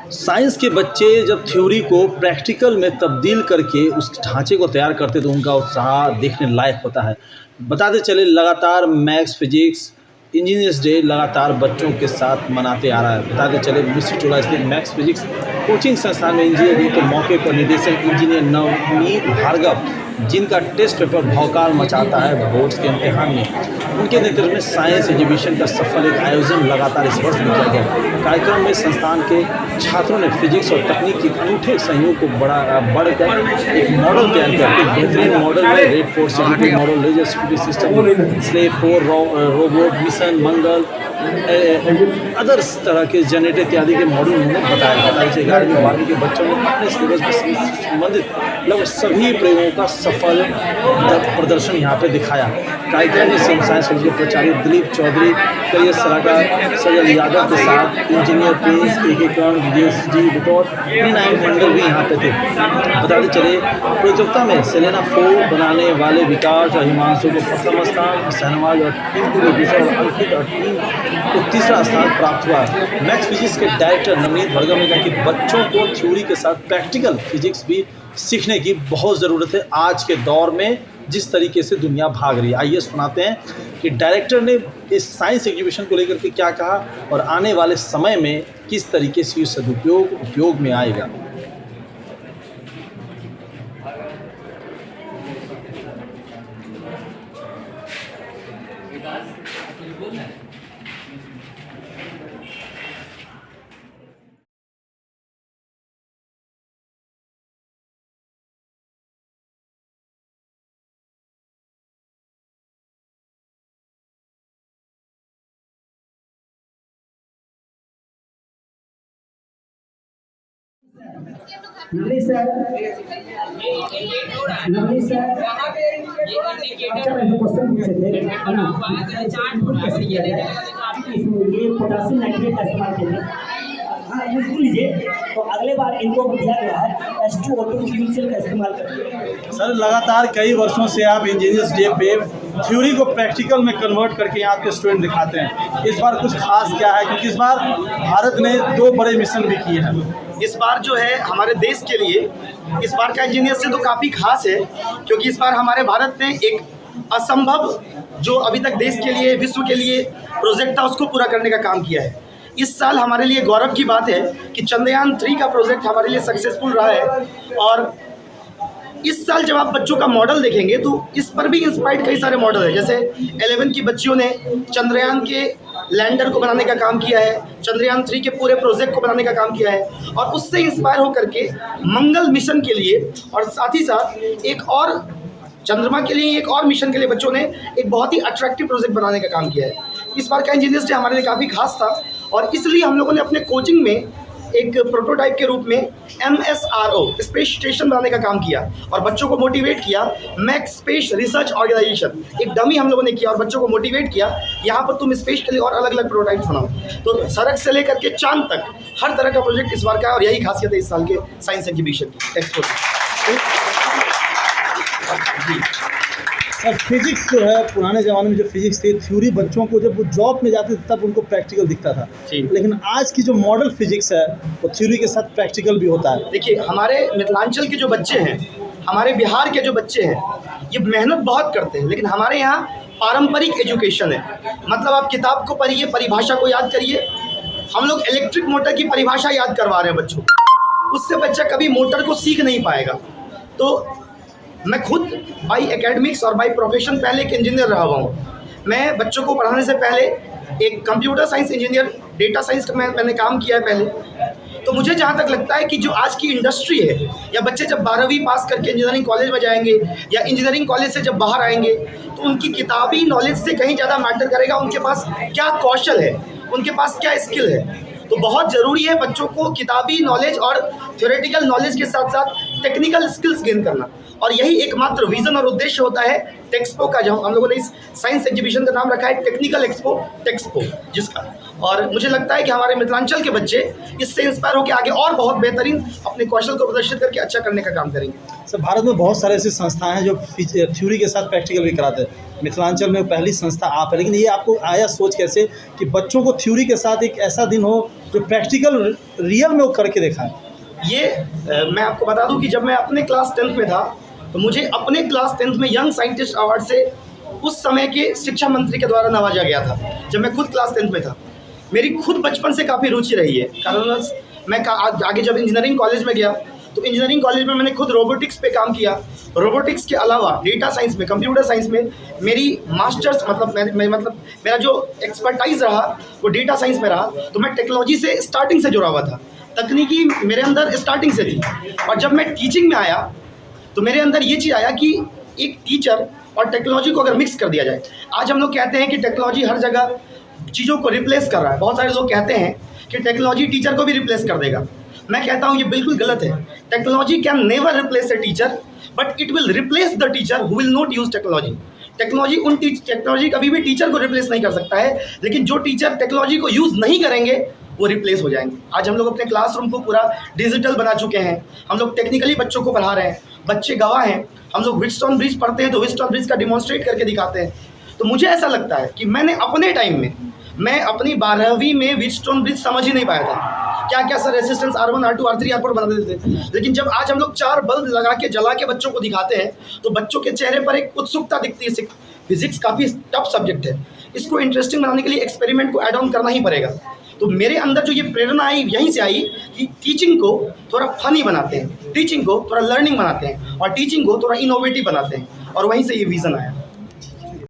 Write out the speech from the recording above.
Science के बच्चे जब थ्योरी को प्रैक्टिकल में तब्दील करके उस ढांचे को तैयार करते तो उनका उत्साह देखने लायक होता है। बताते चले लगातार मैथ्स फिजिक्स इंजीनियर्स डे लगातार बच्चों के साथ मनाते आ रहा है। बताते चले मिस्री टोला स्थित मैथ्स फिजिक्स कोचिंग संस्थान में इंजीनियर डे के मौके पर निदेशक इंजीनियर नवनीत भार्गव, जिनका टेस्ट पेपर भौकाल मचाता है बोर्ड्स के इम्तिहान में, उनके नेतृत्व में साइंस एग्जीबिशन का सफल एक आयोजन लगातार इस वर्ष में किया गया। कार्यक्रम में संस्थान के छात्रों ने फिजिक्स और तकनीक के अनूठे सहयोग को बढ़कर एक मॉडल तैयार करके बेहतरीन मॉडल में red fort security model, laser security system, slave 4 robot mission, मंगल अदर्स तरह के जनरेटर इत्यादि के मॉडल उन्होंने बताया। 11वीं के बच्चों ने अपने सिलेबस से संबंधित लगभग सभी प्रयोगों का सफल प्रदर्शन यहाँ पे दिखाया। कार्यक्रम में साइंस कॉलेज के प्राचार्य दिलीप चौधरी, करियर सलाहकार सजल यादव के साथ इंजीनियर प्रिंस के कर्ण विदेश जी बतौर निर्णायक मंडल भी यहाँ पे थे। बताते चले प्रतियोगिता में सेलेना 4 बनाने वाले विकास और हिमांशु को प्रथम स्थान, शहनवाज और टीम को दूसरा और अंकित और टीम को तीसरा स्थान प्राप्त हुआ। मैथ्स फिजिक्स के डायरेक्टर नवनीत भार्गव ने कहा कि बच्चों को थ्योरी के साथ प्रैक्टिकल फिजिक्स भी सीखने की बहुत ज़रूरत है आज के दौर में जिस तरीके से दुनिया भाग रही है। आइए सुनाते हैं कि डायरेक्टर ने इस साइंस एग्जीबिशन को लेकर के क्या कहा और आने वाले समय में किस तरीके से सदुपयोग उपयोग में आएगा। नवनीत सर अच्छा मैं क्वेश्चन पूछे थे है ना, कैसे किया जाए ये पोटेशियम नाइट्रेट का इस्तेमाल करेंगे। हाँ ये सुन लीजिए, तो अगले बार इनको दिया गया है H2O2 फ्यूल सेल का इस्तेमाल करके। सर लगातार कई वर्षों से आप इंजीनियर्स डे पे थ्योरी को प्रैक्टिकल में कन्वर्ट करके यहाँ के स्टूडेंट दिखाते हैं। इस बार कुछ खास क्या है, क्योंकि इस बार भारत ने 2 बड़े मिशन भी किए हैं। इस बार जो है हमारे देश के लिए इस बार का इंजीनियर्स डे तो काफ़ी खास है, क्योंकि इस बार हमारे भारत ने एक असंभव जो अभी तक देश के लिए विश्व के लिए प्रोजेक्ट था उसको पूरा करने का काम किया है। इस साल हमारे लिए गौरव की बात है कि चंद्रयान 3 का प्रोजेक्ट हमारे लिए सक्सेसफुल रहा है। और इस साल जब आप बच्चों का मॉडल देखेंगे तो इस पर भी इंस्पायर्ड कई सारे मॉडल हैं। जैसे 11 की बच्चियों ने चंद्रयान के लैंडर को बनाने का काम किया है, चंद्रयान 3 के पूरे प्रोजेक्ट को बनाने का काम किया है, और उससे इंस्पायर होकर के मंगल मिशन के लिए और साथ ही साथ एक और चंद्रमा के लिए एक और मिशन के लिए बच्चों ने एक बहुत ही अट्रैक्टिव प्रोजेक्ट बनाने का काम किया है। इस बार का इंजीनियर्स डे हमारे लिए काफ़ी खास था, और इसलिए हम लोगों ने अपने कोचिंग में एक प्रोटोटाइप के रूप में MSRO स्पेस स्टेशन बनाने का काम किया और बच्चों को मोटिवेट किया। मैक्स स्पेस रिसर्च ऑर्गेनाइजेशन एक डमी हम लोगों ने किया और बच्चों को मोटिवेट किया, यहाँ पर तुम स्पेस के लिए और अलग अलग प्रोटोटाइप बनाओ। तो सड़क से लेकर के चांद तक हर तरह का प्रोजेक्ट इस बार का है, और यही खासियत है इस साल के साइंस एग्जीबिशन की एक्सपो। सर फिजिक्स जो है पुराने ज़माने में जो फिजिक्स थी थ्योरी बच्चों को जब वो जॉब में जाते थे तब उनको प्रैक्टिकल दिखता था, लेकिन आज की जो मॉडल फिजिक्स है वो थ्योरी के साथ प्रैक्टिकल भी होता है। देखिए हमारे मिथिलांचल के जो बच्चे हैं, हमारे बिहार के जो बच्चे हैं, ये मेहनत बहुत करते हैं, लेकिन हमारे यहाँ पारंपरिक एजुकेशन है। मतलब आप किताब को पढ़िए, परिभाषा को याद करिए। हम लोग इलेक्ट्रिक मोटर की परिभाषा याद करवा रहे हैं बच्चों को, उससे बच्चा कभी मोटर को सीख नहीं पाएगा। तो मैं खुद बाई एकेडमिक्स और बाई प्रोफेशन पहले एक इंजीनियर रहा हुआ हूँ। मैं बच्चों को पढ़ाने से पहले एक computer science engineer, data science का मैंने काम किया है पहले। तो मुझे जहाँ तक लगता है कि जो आज की इंडस्ट्री है, या बच्चे जब 12वीं पास करके इंजीनियरिंग कॉलेज में जाएंगे या इंजीनियरिंग कॉलेज से जब बाहर आएंगे, तो उनकी किताबी नॉलेज से कहीं ज़्यादा मैटर करेगा उनके पास क्या कौशल है, उनके पास क्या स्किल है। तो बहुत ज़रूरी है बच्चों को किताबी नॉलेज और थ्योरेटिकल नॉलेज के साथ साथ टेक्निकल स्किल्स गेन करना, और यही एकमात्र विजन और उद्देश्य होता है टेक्सपो का, जो हम लोगों ने इस साइंस एग्जीबिशन का नाम रखा है टेक्निकल एक्सपो टेक्सपो जिसका। और मुझे लगता है कि हमारे मिथिलांचल के बच्चे इससे इंस्पायर होकर आगे और बहुत बेहतरीन अपने कौशल को प्रदर्शित करके अच्छा करने का काम करेंगे। सर, भारत में बहुत सारे ऐसी संस्थाएं हैं जो थ्योरी के साथ प्रैक्टिकल भी कराते हैं। मिथिलांचल में पहली संस्था आप है, लेकिन ये आपको आया सोच कैसे कि बच्चों को थ्योरी के साथ एक ऐसा दिन हो जो प्रैक्टिकल रियल में वो करके दिखाएं? मैं आपको बता दूं कि जब मैं अपने क्लास 10th में था तो मुझे अपने क्लास 10th में यंग साइंटिस्ट अवार्ड से उस समय के शिक्षा मंत्री के द्वारा नवाजा गया था, जब मैं खुद क्लास 10th में था। मेरी खुद बचपन से काफ़ी रुचि रही है, कारण मैं आगे जब इंजीनियरिंग कॉलेज में गया तो इंजीनियरिंग कॉलेज में मैंने खुद रोबोटिक्स पे काम किया। रोबोटिक्स के अलावा डेटा साइंस में, कंप्यूटर साइंस में मेरी मास्टर्स मतलब मेरा जो एक्सपर्टाइज रहा वो डेटा साइंस में रहा। तो मैं टेक्नोलॉजी से स्टार्टिंग से जुड़ा हुआ था, तकनीकी मेरे अंदर स्टार्टिंग से थी। और जब मैं टीचिंग में आया तो मेरे अंदर ये चीज़ आया कि एक टीचर और टेक्नोलॉजी को अगर मिक्स कर दिया जाए। आज हम लोग कहते हैं कि टेक्नोलॉजी हर जगह चीज़ों को रिप्लेस कर रहा है। बहुत सारे लोग कहते हैं कि टेक्नोलॉजी टीचर को भी रिप्लेस कर देगा। मैं कहता हूँ ये बिल्कुल गलत है। Technology can never replace a teacher, but it will replace the teacher who will not use technology. Technology कभी भी टीचर को रिप्लेस नहीं कर सकता है, लेकिन जो टीचर टेक्नोलॉजी को यूज़ नहीं करेंगे वो रिप्लेस हो जाएंगे। आज हम लोग अपने क्लासरूम को पूरा डिजिटल बना चुके हैं, हम लोग टेक्निकली बच्चों को पढ़ा रहे हैं, बच्चे गवाह हैं। हम लोग व्हीटस्टोन ब्रिज पढ़ते हैं तो व्हीटस्टोन ब्रिज का डिमॉन्स्ट्रेट करके दिखाते हैं। तो मुझे ऐसा लगता है कि मैंने अपने टाइम में, मैं अपनी 12वीं में व्हीटस्टोन ब्रिज समझ ही नहीं पाया था, क्या क्या sir resistance R1 R2 R3 R4 बना देते थे। लेकिन जब आज हम लोग 4 बल्ब लगा के जला के बच्चों को दिखाते हैं तो बच्चों के चेहरे पर एक उत्सुकता दिखती है। फिजिक्स काफ़ी टफ सब्जेक्ट है, इसको इंटरेस्टिंग बनाने के लिए एक्सपेरिमेंट को ऐड ऑन करना ही पड़ेगा। तो मेरे अंदर जो ये प्रेरणा आई यहीं से आई कि टीचिंग को थोड़ा फनी बनाते हैं, टीचिंग को थोड़ा लर्निंग बनाते हैं और टीचिंग को थोड़ा इनोवेटिव बनाते हैं, और वहीं से ये विज़न आया।